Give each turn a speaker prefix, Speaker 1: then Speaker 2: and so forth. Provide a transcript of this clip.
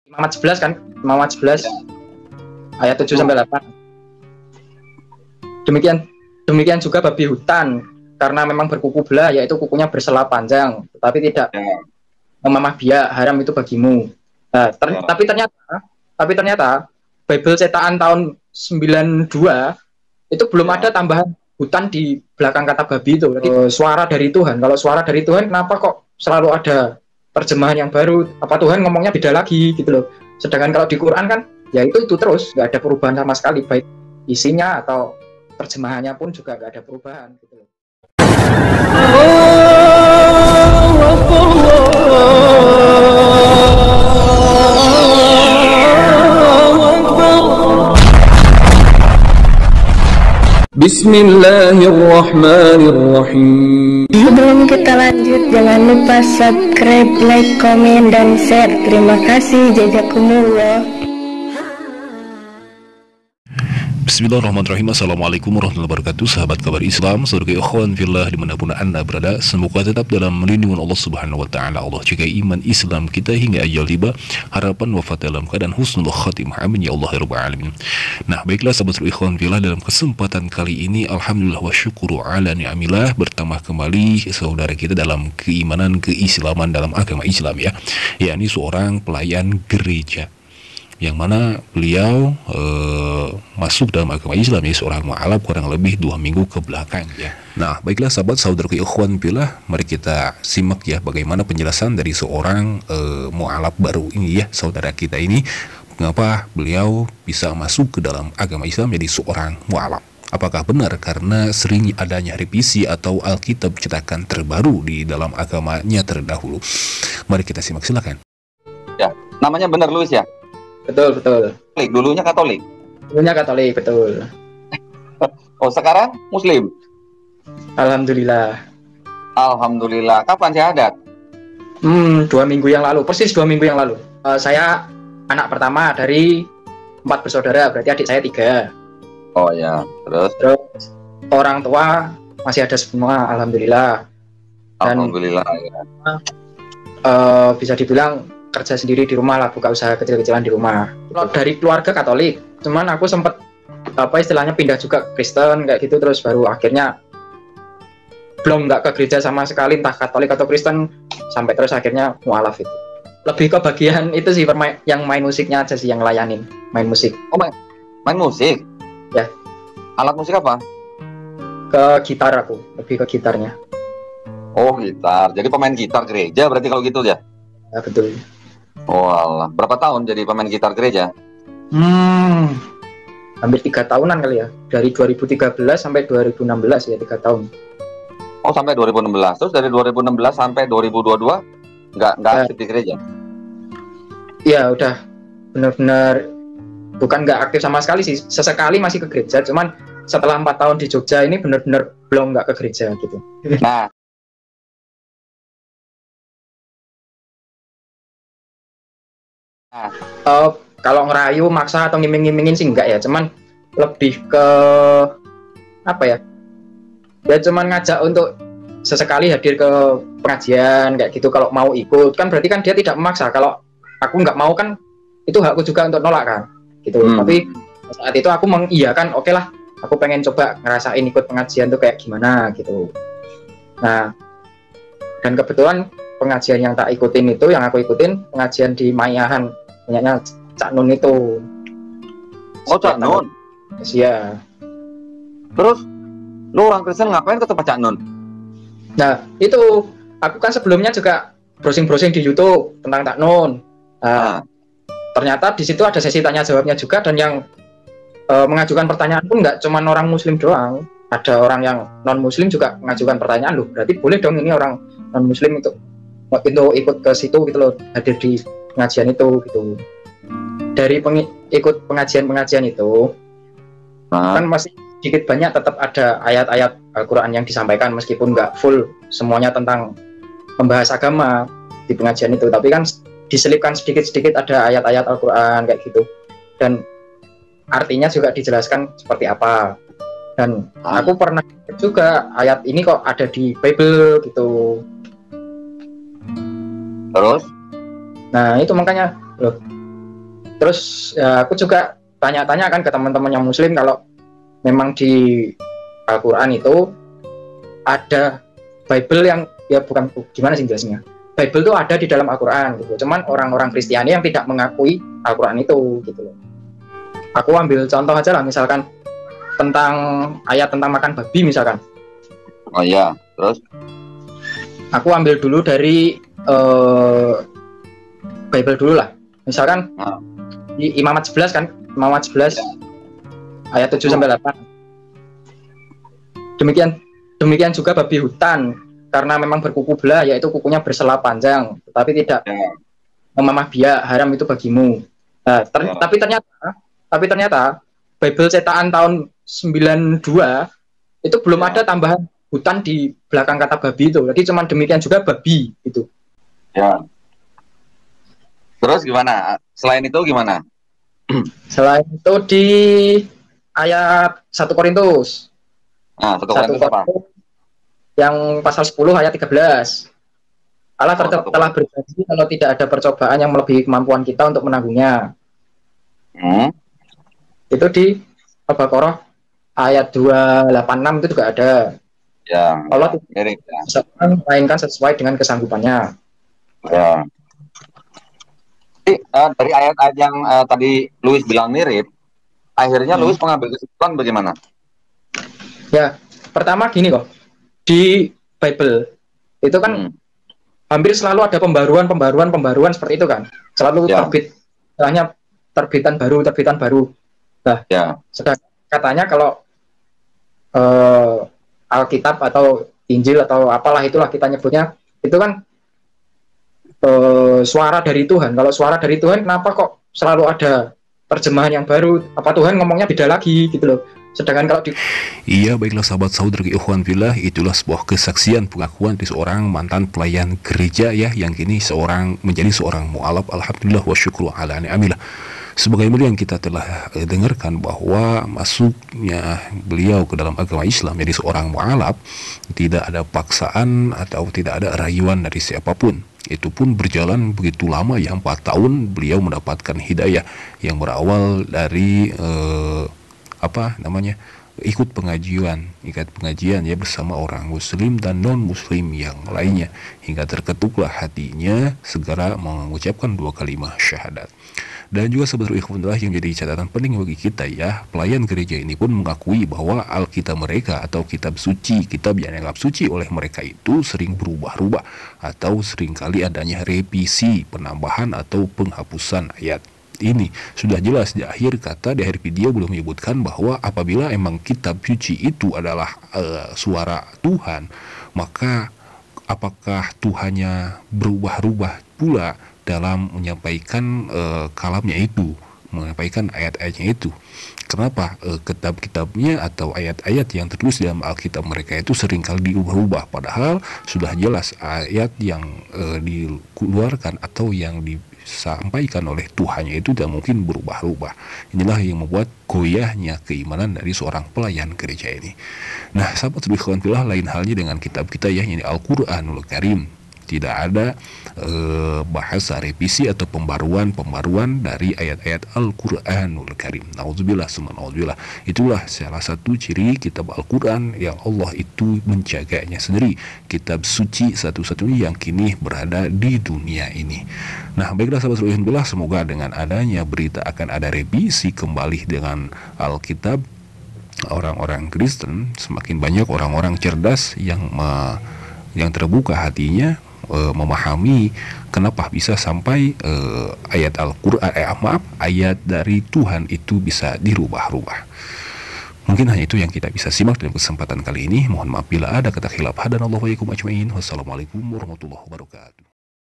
Speaker 1: Imamat 11 kan, Imamat 11 ayat 7 sampai 8. Demikian juga babi hutan, karena memang berkuku belah, yaitu kukunya bersela panjang, tetapi tidak memamah biak, haram itu bagimu. Nah, tapi ternyata Bible cetakan tahun 92 itu belum ada tambahan hutan di belakang kata babi itu. Suara dari Tuhan. Kalau suara dari Tuhan, kenapa kok selalu ada terjemahan yang baru? Apa Tuhan ngomongnya beda lagi gitu loh? Sedangkan kalau di Quran kan, ya itu terus, nggak ada perubahan sama sekali, baik isinya atau terjemahannya pun juga nggak ada perubahan gitu loh.
Speaker 2: Bismillahirrahmanirrahim.
Speaker 3: Sebelum kita lanjut, jangan lupa subscribe, like, komen, dan share. Terima kasih. Jazakumullah.
Speaker 4: Bismillahirrahmanirrahim. Assalamualaikum warahmatullahi wabarakatuh. Sahabat kabar Islam, saudara ikhwan fillah dimanapun anda berada, semoga tetap dalam lindungan Allah Subhanahu Wa Taala. Allah jaga iman Islam kita hingga ajal tiba, harapan wafat dalam keadaan husnul khatimah. Amin ya Allah ya Rabbal alamin. Nah, baiklah sahabat ikhwan fillah, dalam kesempatan kali ini alhamdulillah wa syukuru ala ni'amillah, bertambah kembali saudara kita dalam keimanan keislaman dalam agama Islam ya, yakni seorang pelayan gereja, yang mana beliau masuk dalam agama Islam ya, seorang mu'alaf kurang lebih 2 minggu ke belakang ya. Nah, baiklah sahabat saudaraku ikhwan fillah, mari kita simak ya bagaimana penjelasan dari seorang mu'alaf baru ini ya, saudara kita ini, mengapa beliau bisa masuk ke dalam agama Islam jadi seorang mu'alaf. Apakah benar karena sering adanya revisi atau Alkitab cetakan terbaru di dalam agamanya terdahulu? Mari kita simak, silakan.
Speaker 5: Ya, namanya benar Louis ya?
Speaker 1: Betul.
Speaker 5: Katolik, dulunya Katolik.
Speaker 1: Dulunya Katolik, betul.
Speaker 5: Oh, sekarang Muslim.
Speaker 1: Alhamdulillah.
Speaker 5: Alhamdulillah. Kapan syahadat?
Speaker 1: 2 minggu yang lalu, persis 2 minggu yang lalu. Saya anak pertama dari 4 bersaudara, berarti adik saya 3.
Speaker 5: Oh ya, terus
Speaker 1: orang tua masih ada semua, alhamdulillah. Dan
Speaker 5: alhamdulillah ya.
Speaker 1: Bisa dibilang kerja sendiri di rumah lah, buka usaha kecil-kecilan di rumah. Dari keluarga Katolik, cuman aku sempet istilahnya pindah juga Kristen kayak gitu, terus baru akhirnya belum nggak ke gereja sama sekali, entah Katolik atau Kristen, sampai terus akhirnya mualaf itu. Lebih ke bagian itu sih, yang main musiknya aja sih, yang layanin main musik.
Speaker 5: Oh, main musik?
Speaker 1: Ya.
Speaker 5: Alat musik apa?
Speaker 1: Ke gitar, aku lebih ke gitarnya.
Speaker 5: Oh, gitar. Jadi pemain gitar gereja berarti kalau gitu ya?
Speaker 1: Ya, betul.
Speaker 5: Oh Allah, berapa tahun jadi pemain gitar gereja?
Speaker 1: Hampir 3 tahunan kali ya, dari 2013 sampai 2016 ya, 3 tahun.
Speaker 5: Oh, sampai 2016. Terus dari 2016 sampai 2022 nggak aktif di gereja?
Speaker 1: Iya, udah benar-benar bukan nggak aktif sama sekali sih, sesekali masih ke gereja, cuman setelah 4 tahun di Jogja ini benar-benar belum nggak ke gereja gitu.
Speaker 5: Nah,
Speaker 1: kalau ngerayu, maksa atau ngiming-ngimingin sih enggak ya, cuman lebih ke apa ya? Ya cuman ngajak untuk sesekali hadir ke pengajian kayak gitu, kalau mau ikut kan berarti kan dia tidak memaksa. Kalau aku nggak mau kan itu hakku juga untuk nolak kan, gitu. Tapi saat itu aku mengiyakan, oke lah, aku pengen coba ngerasain ikut pengajian tuh kayak gimana gitu. Nah, dan kebetulan pengajian yang tak ikutin itu, yang aku ikutin pengajian di Mayahan, punyanya Cak Nun itu.
Speaker 5: Oh, Cak Nun?
Speaker 1: Iya.
Speaker 5: Terus, lu orang Kristen ngapain ke tempat Cak Nun?
Speaker 1: Nah, itu aku kan sebelumnya juga browsing-browsing di YouTube tentang Cak Nun. Ternyata di situ ada sesi tanya jawabnya juga, dan yang mengajukan pertanyaan pun nggak cuma orang Muslim doang. Ada orang yang non Muslim juga mengajukan pertanyaan, loh berarti boleh dong ini orang non Muslim itu ikut ke situ gitu loh, hadir di pengajian itu gitu. Dari ikut pengajian itu kan masih sedikit banyak tetap ada ayat-ayat Al-Quran yang disampaikan, meskipun nggak full semuanya tentang membahas agama di pengajian itu, tapi kan diselipkan sedikit-sedikit ada ayat-ayat Al-Quran kayak gitu, dan artinya juga dijelaskan seperti apa. Dan aku pernah juga ayat ini kok ada di Bible gitu.
Speaker 5: Terus?
Speaker 1: Nah itu makanya loh, Terus ya, aku juga tanya-tanya kan ke teman-teman yang muslim kalau memang di Al-Quran itu ada Bible yang ya bukan gimana sih jelasnya. Bible itu ada di dalam Al-Quran gitu. Cuman orang-orang Kristiani yang tidak mengakui Al-Quran itu gitu loh. Aku ambil contoh aja lah, misalkan tentang ayat tentang makan babi misalkan.
Speaker 5: Oh iya, terus?
Speaker 1: Aku ambil dulu dari Bible dulu lah. Misalkan di Imamat 11 kan, Imamat 11 ayat 7 sampai 8. Demikian juga babi hutan, karena memang berkuku belah, yaitu kukunya bersela panjang, tetapi tidak memamah biak, haram itu bagimu. Nah, tapi ternyata Bible cetakan tahun 92 itu belum ada tambahan hutan di belakang kata babi itu. Jadi cuma demikian juga babi itu.
Speaker 5: Ya. Terus gimana? Selain itu gimana?
Speaker 1: Selain itu di ayat 1 Korintus.
Speaker 5: Nah, 1 Korintus apa?
Speaker 1: Yang pasal 10 ayat 13. Allah telah berjanji kalau tidak ada percobaan yang melebihi kemampuan kita untuk menanggungnya. Itu di Al-Baqarah ayat 286 itu juga ada.
Speaker 5: Ya.
Speaker 1: Allah tidak bisa melainkan sesuai dengan kesanggupannya.
Speaker 5: Ya. Dari ayat-ayat yang tadi Louis bilang mirip, akhirnya Louis mengambil kesimpulan bagaimana?
Speaker 1: Ya, pertama gini kok, di Bible itu kan hampir selalu ada pembaruan seperti itu kan, selalu terbitan baru. Nah, sedang katanya kalau Alkitab atau Injil atau apalah itulah kita nyebutnya, itu kan suara dari Tuhan. Kalau suara dari Tuhan, kenapa kok selalu ada terjemahan yang baru? Apa Tuhan ngomongnya beda lagi gitu loh? Sedangkan kalau di...
Speaker 4: Iya, baiklah sahabat saudara ikhwan fillah, itulah sebuah kesaksian pengakuan dari seorang mantan pelayan gereja ya, yang kini menjadi seorang mu'alaf. Alhamdulillah wa syukru ala ni'amillah. Sebagaimana yang kita telah dengarkan bahwa masuknya beliau ke dalam agama Islam jadi seorang mu'alaf, tidak ada paksaan atau tidak ada rayuan dari siapapun. Itu pun berjalan begitu lama ya, 4 tahun beliau mendapatkan hidayah yang berawal dari ikut pengajian ya bersama orang muslim dan non muslim yang lainnya, hingga terketuklah hatinya segera mengucapkan 2 kalimat syahadat. Dan juga sebenarnya ikhwanullah yang jadi catatan penting bagi kita ya, pelayan gereja ini pun mengakui bahwa Alkitab mereka atau kitab yang dianggap suci oleh mereka itu sering berubah-ubah atau seringkali adanya revisi, penambahan atau penghapusan ayat. Ini sudah jelas di akhir video belum menyebutkan bahwa apabila emang kitab suci itu adalah suara Tuhan, maka apakah Tuhannya berubah-ubah pula dalam menyampaikan kalamnya itu, menyampaikan ayat-ayatnya itu? Kenapa kitab-kitabnya atau ayat-ayat yang tertulis dalam Alkitab mereka itu seringkali diubah-ubah, padahal sudah jelas ayat yang dikeluarkan atau yang disampaikan oleh Tuhannya itu tidak mungkin berubah-ubah. Inilah yang membuat goyahnya keimanan dari seorang pelayan gereja ini. Nah, sahabat ikhwan fillah, lain halnya dengan kitab kita ya, ini Al-Quranul Karim. Tidak ada bahasa revisi atau pembaruan dari ayat-ayat Al-Quranul Karim. Nauzubillah summa nauzubillah. Itulah salah satu ciri kitab Al-Quran yang Allah itu menjaganya sendiri. Kitab suci satu-satunya yang kini berada di dunia ini. Nah, baiklah sahabat Rasulullah, semoga dengan adanya berita akan ada revisi kembali dengan Alkitab, orang-orang Kristen semakin banyak orang-orang cerdas yang terbuka hatinya, memahami kenapa bisa sampai ayat Al-Quran, ayat dari Tuhan itu bisa dirubah-rubah. Mungkin hanya itu yang kita bisa simak dalam kesempatan kali ini. Mohon maaf bila ada kata khilaf. Hadanallahu wa iyyakum ajmain. Wassalamualaikum warahmatullahi wabarakatuh.